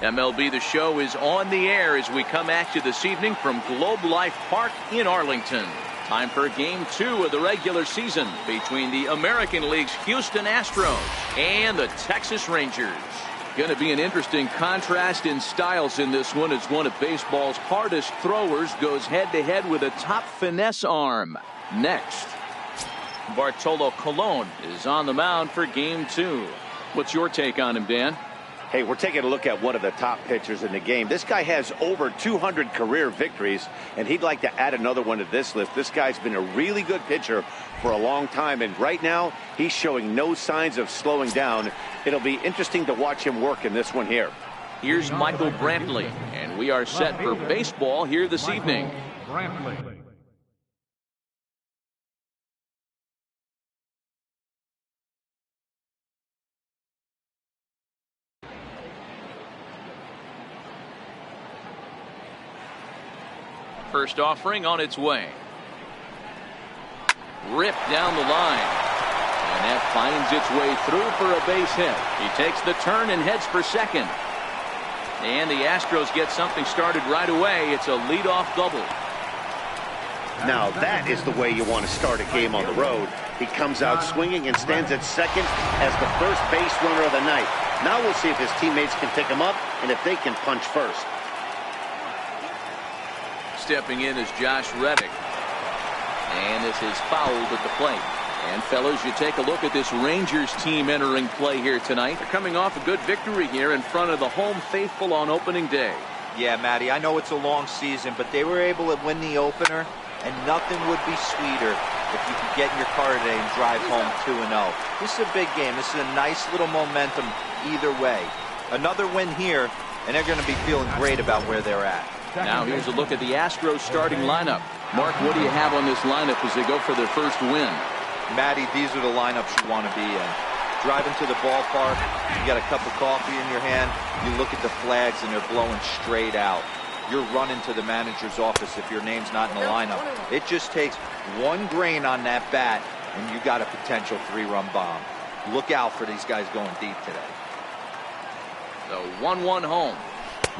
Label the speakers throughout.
Speaker 1: MLB The Show is on the air as we come at you this evening from Globe Life Park in Arlington. Time for Game 2 of the regular season between the American League's Houston Astros and the Texas Rangers. Going to be an interesting contrast in styles in this one as one of baseball's hardest throwers goes head-to-head with a top finesse arm. Next, Bartolo Colon is on the mound for Game 2. What's your take on him, Dan?
Speaker 2: Hey, we're taking a look at one of the top pitchers in the game. This guy has over 200 career victories, and he'd like to add another one to this list. This guy's been a really good pitcher for a long time, and right now he's showing no signs of slowing down. It'll be interesting to watch him work in this one here.
Speaker 1: Here's Michael Brantley, and we are set for baseball here this evening. First offering on its way. Ripped down the line. And that finds its way through for a base hit. He takes the turn and heads for second. And the Astros get something started right away. It's a leadoff double.
Speaker 2: Now that is the way you want to start a game on the road. He comes out swinging and stands at second as the first base runner of the night. Now we'll see if his teammates can pick him up and if they can punch first.
Speaker 1: Stepping in is Josh Reddick. And this is fouled at the plate. And fellas, you take a look at this Rangers team entering play here tonight. They're coming off a good victory here in front of the home faithful on opening day.
Speaker 3: Yeah, Matty, I know it's a long season, but they were able to win the opener, and nothing would be sweeter if you could get in your car today and drive home 2-0. This is a big game. This is a nice little momentum either way. Another win here, and they're going to be feeling great about where they're at.
Speaker 1: Now here's a look at the Astros starting lineup. Mark, what do you have on this lineup as they go for their first win?
Speaker 3: Matty, these are the lineups you want to be in. Driving to the ballpark, you got a cup of coffee in your hand, you look at the flags and they're blowing straight out. You're running to the manager's office if your name's not in the lineup. It just takes one grain on that bat and you got a potential 3-run bomb. Look out for these guys going deep today.
Speaker 1: The 1-1 home.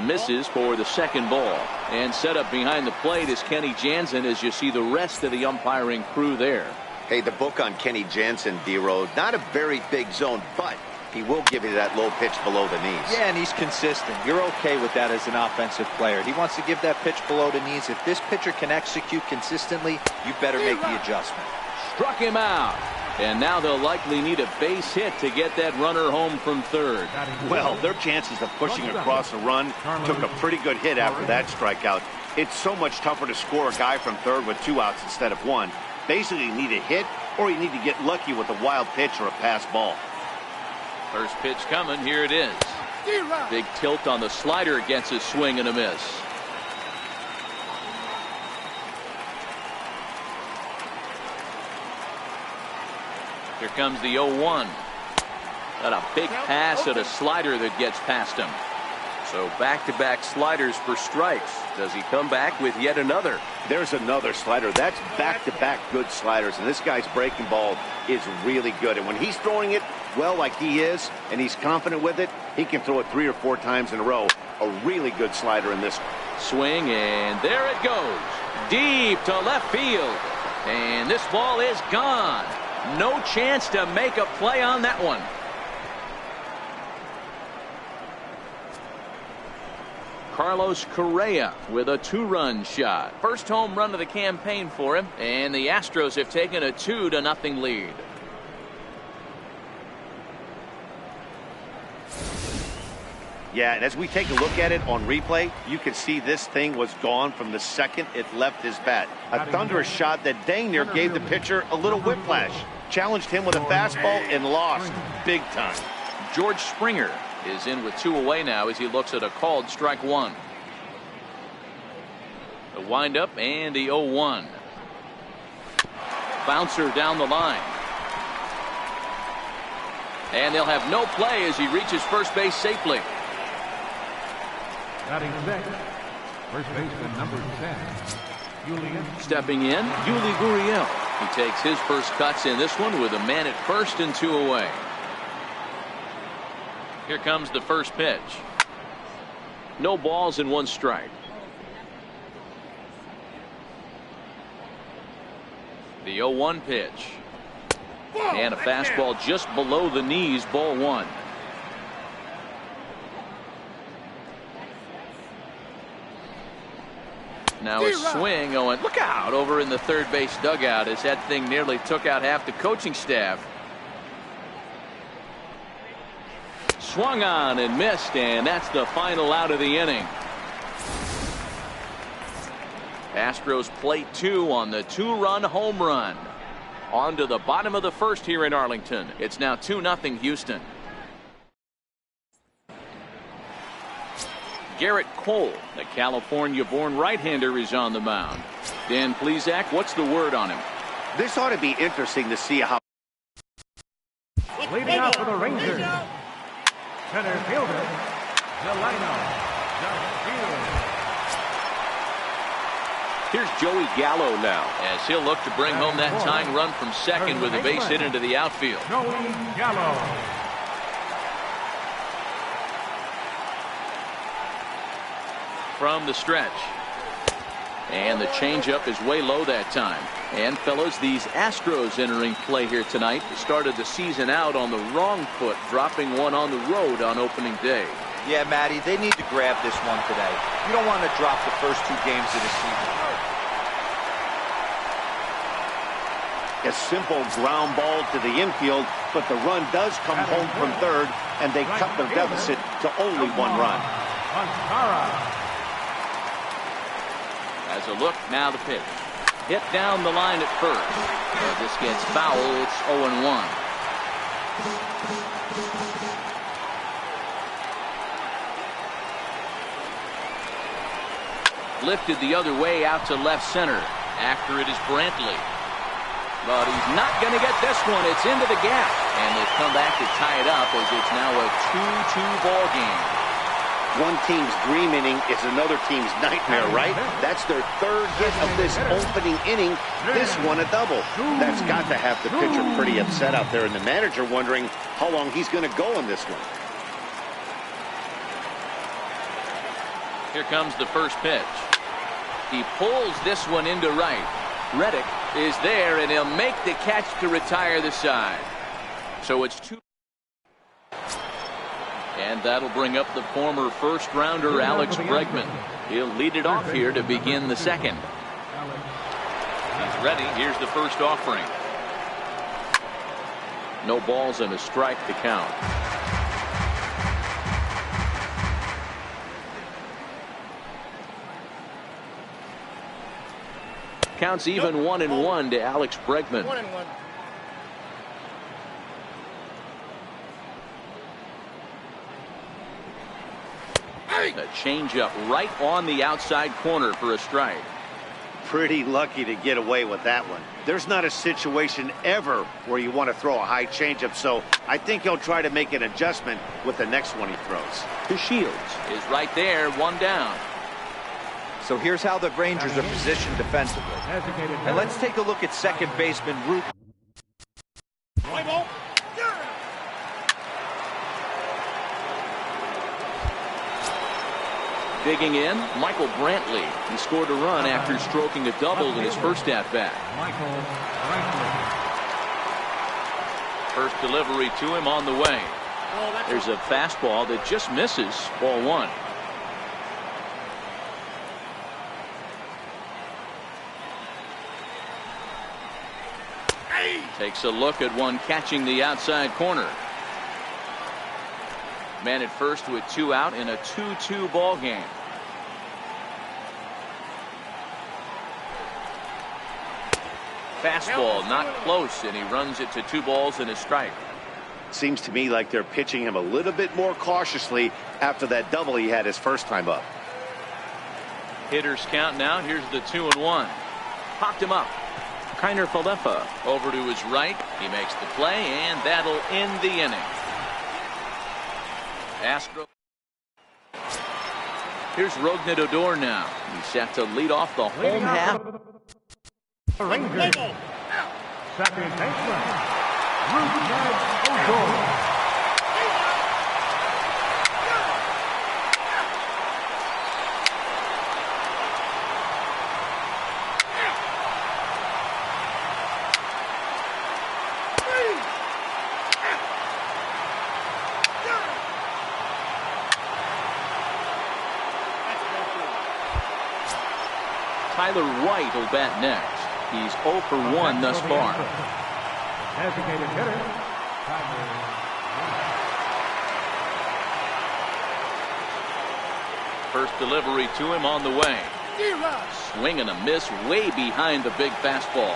Speaker 1: Misses for the second ball. And set up behind the plate is Kenny Jansen as you see the rest of the umpiring crew there.
Speaker 2: Hey, the book on Kenny Jansen, D-Road, not a very big zone, but he will give you that low pitch below the knees.
Speaker 3: Yeah, and he's consistent. You're okay with that as an offensive player. He wants to give that pitch below the knees. If this pitcher can execute consistently, you better make the adjustment.
Speaker 1: Struck him out. And now they'll likely need a base hit to get that runner home from third.
Speaker 2: Well, their chances of pushing across a run took a pretty good hit after that strikeout. It's so much tougher to score a guy from third with 2 outs instead of 1. Basically, you need a hit or you need to get lucky with a wild pitch or a pass ball.
Speaker 1: First pitch coming. Here it is. Big tilt on the slider against a swing and a miss. Here comes the 0-1. Got a big pass at a slider that gets past him. So back-to-back sliders for strikes. Does he come back with yet another?
Speaker 2: There's another slider. That's back-to-back good sliders. And this guy's breaking ball is really good. And when he's throwing it well like he is, and he's confident with it, he can throw it 3 or 4 times in a row. A really good slider in this one.
Speaker 1: Swing, and there it goes. Deep to left field. And this ball is gone. No chance to make a play on that one. Carlos Correa with a 2-run shot. First home run of the campaign for him, and the Astros have taken a 2-0 lead.
Speaker 2: Yeah, and as we take a look at it on replay, you can see this thing was gone from the second it left his bat. A thunderous shot that dang near gave the pitcher a little whiplash. Challenged him with a fastball and lost big time.
Speaker 1: George Springer is in with 2 away now as he looks at a called strike 1. The windup and the 0-1. Bouncer down the line. And they'll have no play as he reaches first base safely.
Speaker 4: Batting sixth, first baseman number 10, Julian.
Speaker 1: Stepping in, Yuli Gurriel. He takes his first cuts in this one with a man at first and 2 away. Here comes the first pitch. No balls and 1 strike. The 0-1 pitch. And a fastball just below the knees, ball 1. Now a swing, Owen. Look out over in the third base dugout as that thing nearly took out half the coaching staff. Swung on and missed, and that's the final out of the inning. Astros plate 2 on the 2-run home run. On to the bottom of the first here in Arlington. It's now 2-0 Houston. Garrett Cole, the California-born right-hander, is on the mound. Dan Plesac, what's the word on him?
Speaker 2: This ought to be interesting to see how.
Speaker 4: Leading off for the Rangers, center fielder, Delino.
Speaker 1: Here's Joey Gallo now, as he'll look to bring home that tying run from second with a base hit into the outfield.
Speaker 4: Joey Gallo.
Speaker 1: From the stretch. And the changeup is way low that time. And fellas, these Astros entering play here tonight started the season out on the wrong foot, dropping one on the road on opening day.
Speaker 3: Yeah, Matty, they need to grab this one today. You don't want to drop the first 2 games of the season.
Speaker 2: A simple ground ball to the infield, but the run does come home from third, and they cut their deficit to only 1 run.
Speaker 1: As a look, now the pitch. Hit down the line at first. But this gets foul. It's 0-1. Lifted the other way out to left center. After it is Brantley. But he's not going to get this one. It's into the gap. And they've come back to tie it up as it's now a 2-2 ball game.
Speaker 2: One team's dream inning is another team's nightmare, right? That's their 3rd hit of this opening inning. This one a double. That's got to have the pitcher pretty upset out there, and the manager wondering how long he's going to go in this one.
Speaker 1: Here comes the first pitch. He pulls this one into right. Reddick is there, and he'll make the catch to retire the side. So it's 2. And that'll bring up the former first-rounder Alex Bregman. He'll lead it off here to begin the second. He's ready. Here's the first offering. No balls and a strike to count. Counts even 1-1 to Alex Bregman.
Speaker 5: 1-1.
Speaker 1: A changeup right on the outside corner for a strike.
Speaker 2: Pretty lucky to get away with that one. There's not a situation ever where you want to throw a high changeup, so I think he'll try to make an adjustment with the next one he throws.
Speaker 1: To Shields is right there, 1 down.
Speaker 3: So here's how the Rangers are positioned defensively. And let's take a look at second baseman Root.
Speaker 1: Digging in, Michael Brantley. He scored a run after stroking a double in his first at-bat.
Speaker 4: Michael Brantley.
Speaker 1: First delivery to him on the way. There's a fastball that just misses, ball 1. Takes a look at one catching the outside corner. Man at first with 2 out in a 2-2 ball game. Fastball not close, and he runs it to 2 balls and a strike.
Speaker 2: Seems to me like they're pitching him a little bit more cautiously after that double he had his first time up.
Speaker 1: Hitters count now. Here's the 2-1. Popped him up. Kiner Falefa over to his right. He makes the play, and that'll end the inning. Astro. Here's Rougned Odor now. He's set to lead off the home half.
Speaker 4: Rangers. Second baseman, Rougned Odor.
Speaker 1: Tyler White will bat next. He's 0 for 1 thus far.
Speaker 4: Designated hitter, Tyler White.
Speaker 1: First delivery to him on the way. Swing and a miss way behind the big fastball.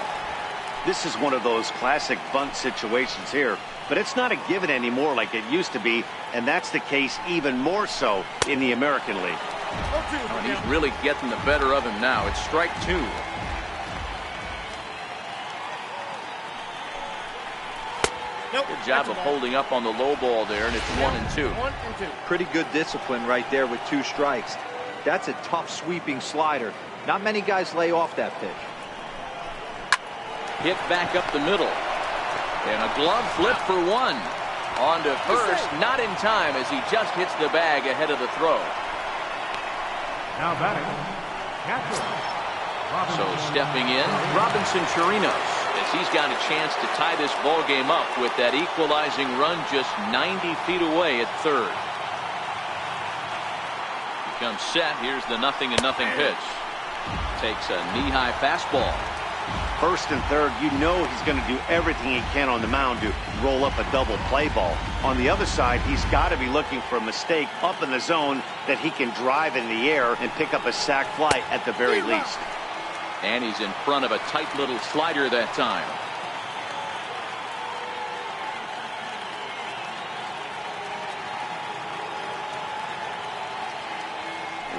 Speaker 2: This is one of those classic bunt situations here, but it's not a given anymore like it used to be, and that's the case even more so in the American League.
Speaker 1: And he's really getting the better of him now. It's strike 2. Good job of holding up on the low ball there, and it's 1 and 2.
Speaker 3: Pretty good discipline right there with 2 strikes. That's a tough sweeping slider. Not many guys lay off that pitch.
Speaker 1: Hit back up the middle. And a glove flip for 1. On to first, not in time as he just hits the bag ahead of the throw.
Speaker 4: Now batting, catcher.
Speaker 1: So stepping in, Robinson Chirinos, as he's got a chance to tie this ball game up with that equalizing run just 90 feet away at third. Becomes set. Here's the 0-0 pitch. Takes a knee-high fastball.
Speaker 2: First and third, you know he's going to do everything he can on the mound to roll up a double play ball. On the other side, he's got to be looking for a mistake up in the zone that he can drive in the air and pick up a sac fly at the very least.
Speaker 1: And he's in front of a tight little slider that time.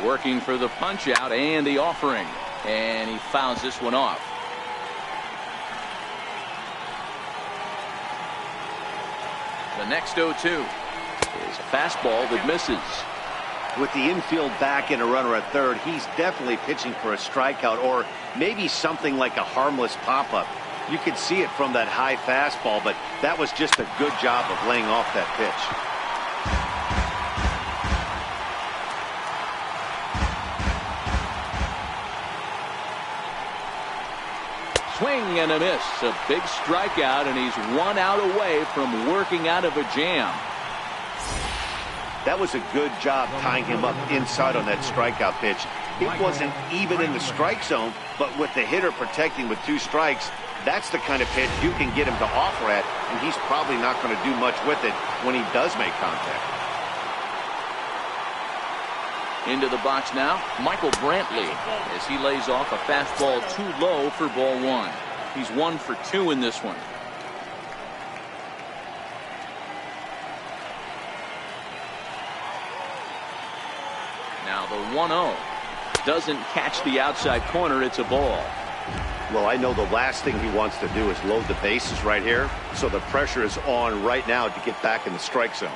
Speaker 1: Working for the punch out and the offering. And he fouls this one off. The next 0-2 is a fastball that misses.
Speaker 2: With the infield back and a runner at third, he's definitely pitching for a strikeout or maybe something like a harmless pop-up. You could see it from that high fastball, but that was just a good job of laying off that pitch.
Speaker 1: Swing and a miss. A big strikeout, and he's 1 out away from working out of a jam.
Speaker 2: That was a good job tying him up inside on that strikeout pitch. It wasn't even in the strike zone, but with the hitter protecting with 2 strikes, that's the kind of pitch you can get him to offer at, and he's probably not going to do much with it when he does make contact.
Speaker 1: Into the box now, Michael Brantley, as he lays off a fastball too low for ball 1. He's 1 for 2 in this one. Now the 1-0 doesn't catch the outside corner. It's a ball.
Speaker 2: Well, I know the last thing he wants to do is load the bases right here, so the pressure is on right now to get back in the strike zone.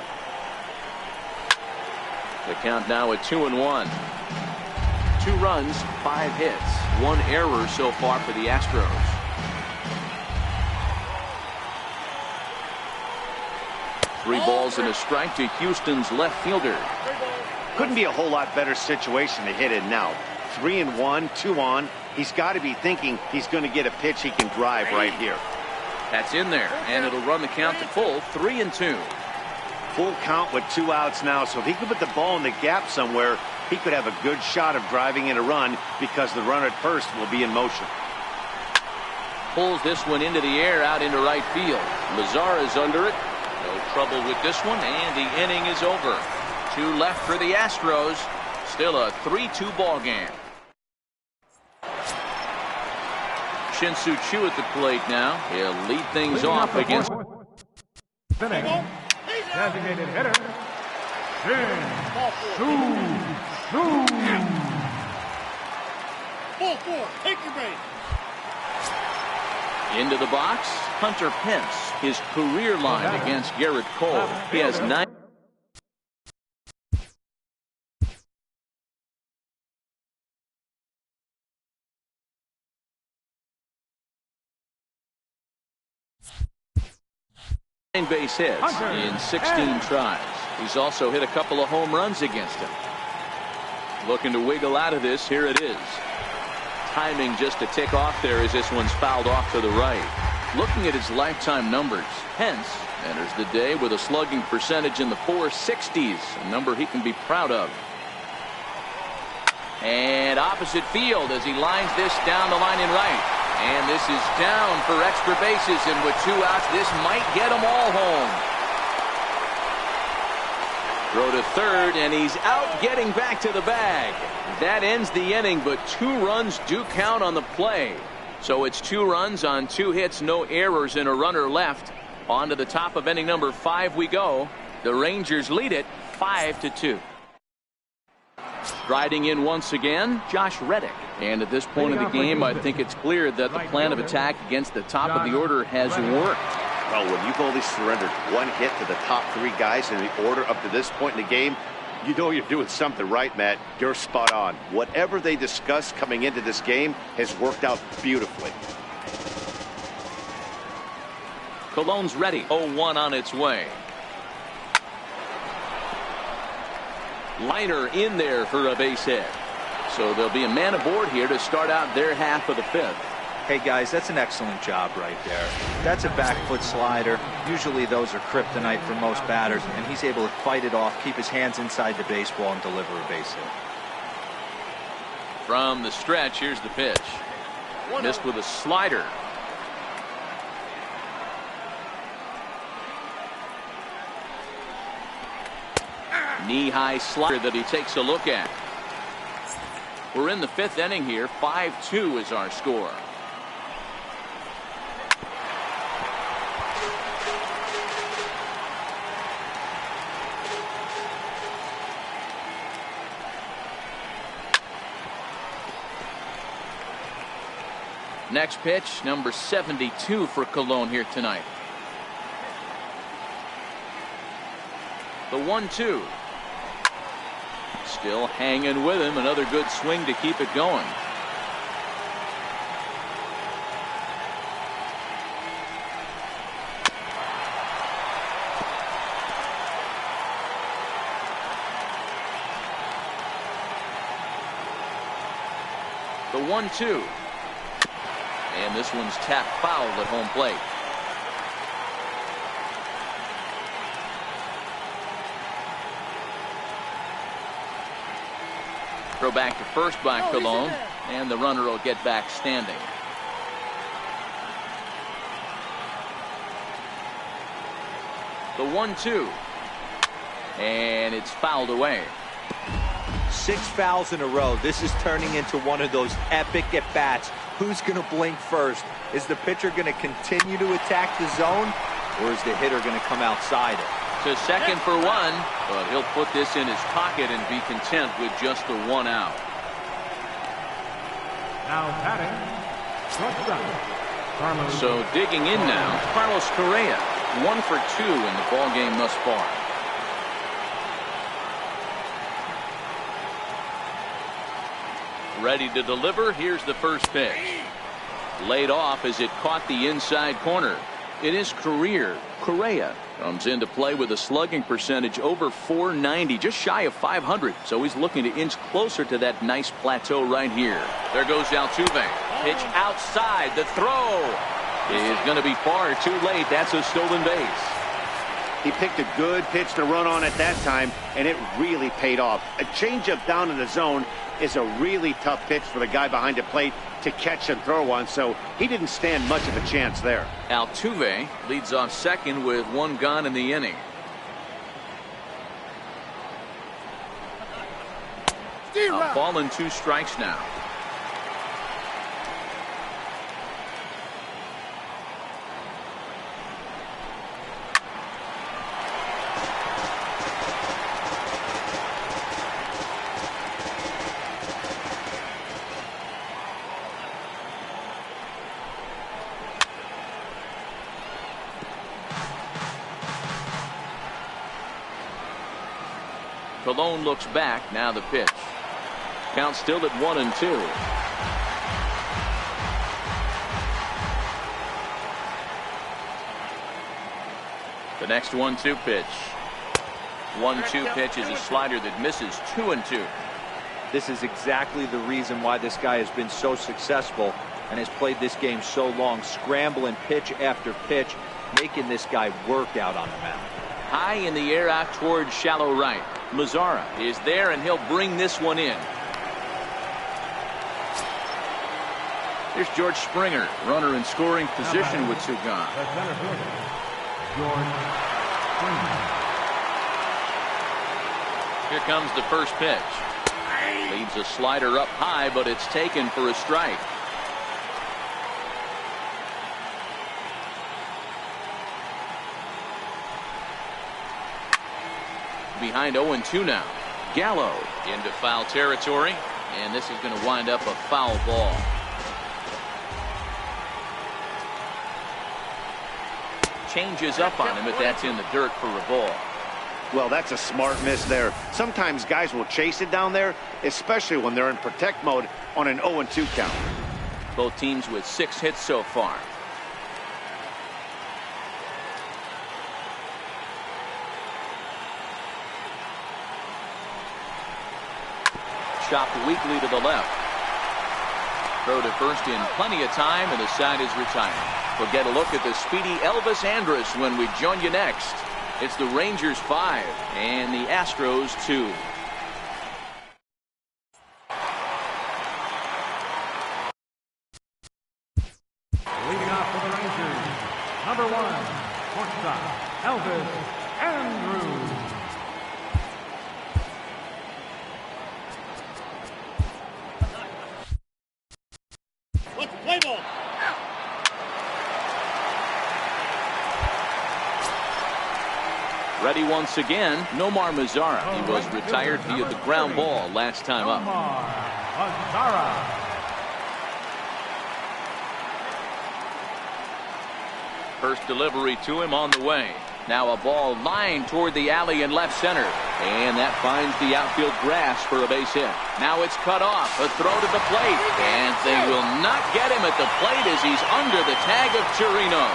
Speaker 1: The count now at 2-1. 2 runs, 5 hits, 1 error so far for the Astros. Three balls and a strike to Houston's left fielder.
Speaker 2: Couldn't be a whole lot better situation to hit in now. 3-1, 2 on. He's got to be thinking he's going to get a pitch he can drive right here.
Speaker 1: That's in there, and it'll run the count to full 3-2.
Speaker 2: Full count with 2 outs now, so if he could put the ball in the gap somewhere, he could have a good shot of driving in a run because the runner at first will be in motion.
Speaker 1: Pulls this one into the air out into right field. Lazar is under it. No trouble with this one, and the inning is over. 2 left for the Astros. Still a 3-2 ball game. Shin-Soo Choo at the plate now. He'll lead things off against.
Speaker 4: Designated hitter, Shin-Soo Choo.
Speaker 5: Ball 4, take your base.
Speaker 1: Into the box, Hunter Pence. His career line against Garrett Cole. He has 9. Base hits in 16 tries. He's also hit a couple of home runs against him. Looking to wiggle out of this. Here it is. Timing just a tick off there as this one's fouled off to the right. Looking at his lifetime numbers, Pence enters the day with a slugging percentage in the 460s, a number he can be proud of. And opposite field as he lines this down the line in right. And this is down for extra bases, and with 2 outs, this might get them all home. Throw to third, and he's out getting back to the bag. That ends the inning, but 2 runs do count on the play. So it's 2 runs on 2 hits, no errors, and a runner left. On to the top of inning number 5 we go. The Rangers lead it 5-2. Striding in once again, Josh Reddick. And at this point of the game, I think it's clear that the plan of attack against the top of the order has worked.
Speaker 2: Well, when you've only surrendered 1 hit to the top 3 guys in the order up to this point in the game, you know you're doing something right, Matt. You're spot on. Whatever they discussed coming into this game has worked out beautifully.
Speaker 1: Cologne's ready. 0-1 on its way. Liner in there for a base hit. So there'll be a man aboard here to start out their half of the 5th.
Speaker 3: Hey guys, that's an excellent job right there. That's a back foot slider. Usually those are kryptonite for most batters, and he's able to fight it off, keep his hands inside the baseball, and deliver a base hit.
Speaker 1: From the stretch, here's the pitch. Missed with a slider. Knee-high slider that he takes a look at. We're in the 5th inning here. 5-2 is our score. Next pitch, number 72 for Cologne here tonight. The 1-2. Still hanging with him. Another good swing to keep it going. The 1-2. And this one's tapped foul at home plate. Throw back to first by Cologne, and the runner will get back standing. The 1-2. And it's fouled away.
Speaker 3: 6 fouls in a row. This is turning into one of those epic at-bats. Who's going to blink first? Is the pitcher going to continue to attack the zone, or is the hitter going to come outside it?
Speaker 1: To second for 1, but he'll put this in his pocket and be content with just the 1 out.
Speaker 4: Now batting, shortstop, Carlos.
Speaker 1: So digging in now, Carlos Correa, 1 for 2 in the ball game thus far. Ready to deliver. Here's the first pitch. Laid off as it caught the inside corner. It is Correa. Comes into play with a slugging percentage over .490, just shy of .500. So he's looking to inch closer to that nice plateau right here. There goes Altuve. Pitch outside. The throw is going to be far too late. That's a stolen base.
Speaker 2: He picked a good pitch to run on at that time, and it really paid off. A changeup down in the zone is a really tough pitch for the guy behind the plate to catch and throw on, so he didn't stand much of a chance there.
Speaker 1: Altuve leads off second with 1 gone in the inning. A ball and 2 strikes now. Cologne looks back. Now the pitch. Count still at 1-2. The next 1-2 pitch. 1-2 pitch is a slider that misses. 2-2.
Speaker 3: This is exactly the reason why this guy has been so successful and has played this game so long, scrambling pitch after pitch, making this guy work out on the mound.
Speaker 1: High in the air out towards shallow right. Mazzara is there, and he'll bring this one in. Here's George Springer, runner in scoring position with 2 gone.
Speaker 4: The center fielder, George Springer.
Speaker 1: Here comes the first pitch. Leads a slider up high, but it's taken for a strike. Behind 0-2 now. Gallo into foul territory, and this is going to wind up a foul ball. Changes up on him, but that's in the dirt for a ball.
Speaker 2: Well, that's a smart miss there. Sometimes guys will chase it down there, especially when they're in protect mode on an 0-2 count.
Speaker 1: Both teams with 6 hits so far. Chopped weakly to the left. Throw to first in plenty of time, and the side is retired. We'll get a look at the speedy Elvis Andrus when we join you next. It's the Rangers 5 and the Astros 2.
Speaker 4: Leading off for the Rangers, number 1, shortstop, Elvis Andrus.
Speaker 5: Let's play ball.
Speaker 1: Ready once again, Nomar Mazara. He was retired via the ground ball last time up.
Speaker 4: Mazara.
Speaker 1: First delivery to him on the way. Now a ball lined toward the alley in left center. And that finds the outfield grass for a base hit. Now it's cut off. A throw to the plate. And they will not get him at the plate as he's under the tag of Chirino.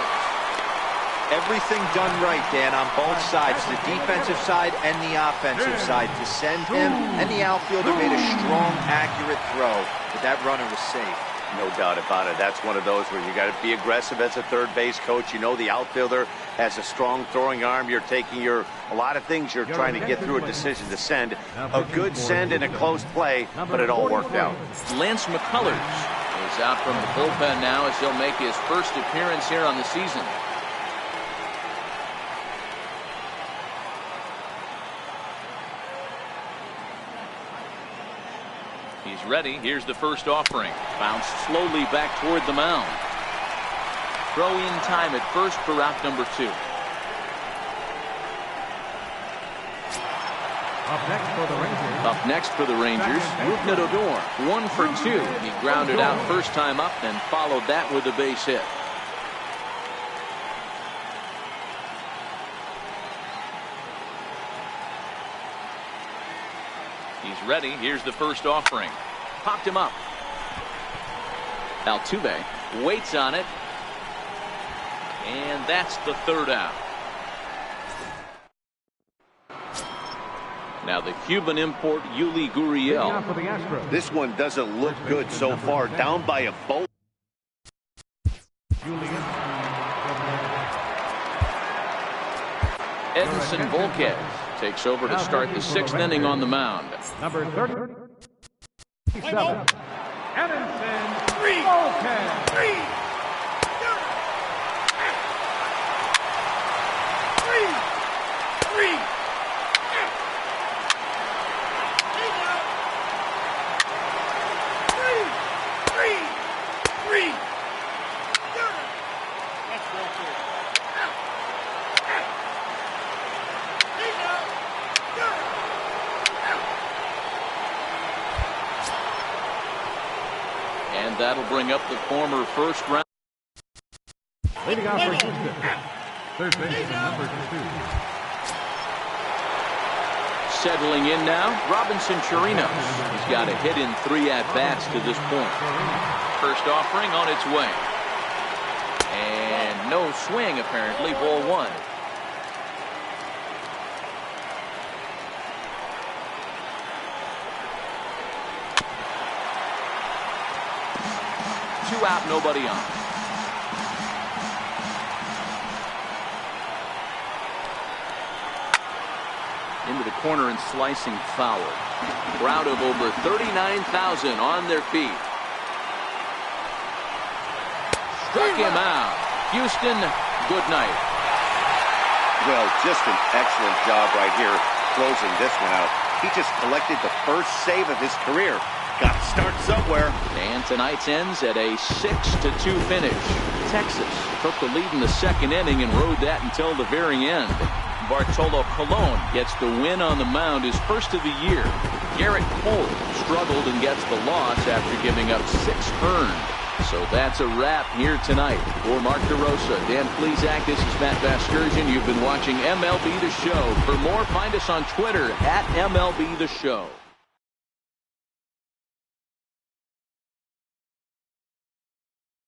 Speaker 3: Everything done right, Dan, on both sides, the defensive side and the offensive side, to send him, and the outfielder made a strong, accurate throw, but that runner was safe.
Speaker 2: No doubt about it. That's one of those where you got to be aggressive as a third base coach. You know the outfielder has a strong throwing arm. You're taking a lot of things you're trying to get through a decision to send. A good send and a close play, but it all worked out.
Speaker 1: Lance McCullers is out from the bullpen now as he'll make his first appearance here on the season. He's ready. Here's the first offering. Bounced slowly back toward the mound. Throw in time at first for route number 2. Up next for the Rangers, Rougned Odor. 1 for 2. He grounded out first time up and followed that with a base hit. He's ready. Here's the first offering. Popped him up. Altuve waits on it. And that's the third out. Now the Cuban import, Yuli Gurriel.
Speaker 2: This one doesn't look good so far. Down by a boat.
Speaker 1: Edinson Volquez takes over to start the 6th inning on the mound.
Speaker 4: Number 37, Edinson Volquez.
Speaker 1: And that'll bring up the former first round.
Speaker 4: Leading off for Houston, third baseman number 2.
Speaker 1: Settling in now, Robinson Chirinos. He's got a hit in 3 at-bats to this point. First offering on its way. And no swing, apparently, ball 1. Two out, nobody on. Into the corner and slicing foul. Crowd of over 39,000 on their feet. Struck him out. Houston, good night.
Speaker 2: Well, just an excellent job right here closing this one out. He just collected the first save of his career. Got to start somewhere.
Speaker 1: And tonight's ends at a 6-2 finish. Texas took the lead in the second inning and rode that until the very end. Bartolo Colon gets the win on the mound, his first of the year. Garrett Cole struggled and gets the loss after giving up 6 earned. So that's a wrap here tonight. For Mark DeRosa, Dan Plesac, this is Matt Vasgersian. You've been watching MLB The Show. For more, find us on Twitter at MLB The Show.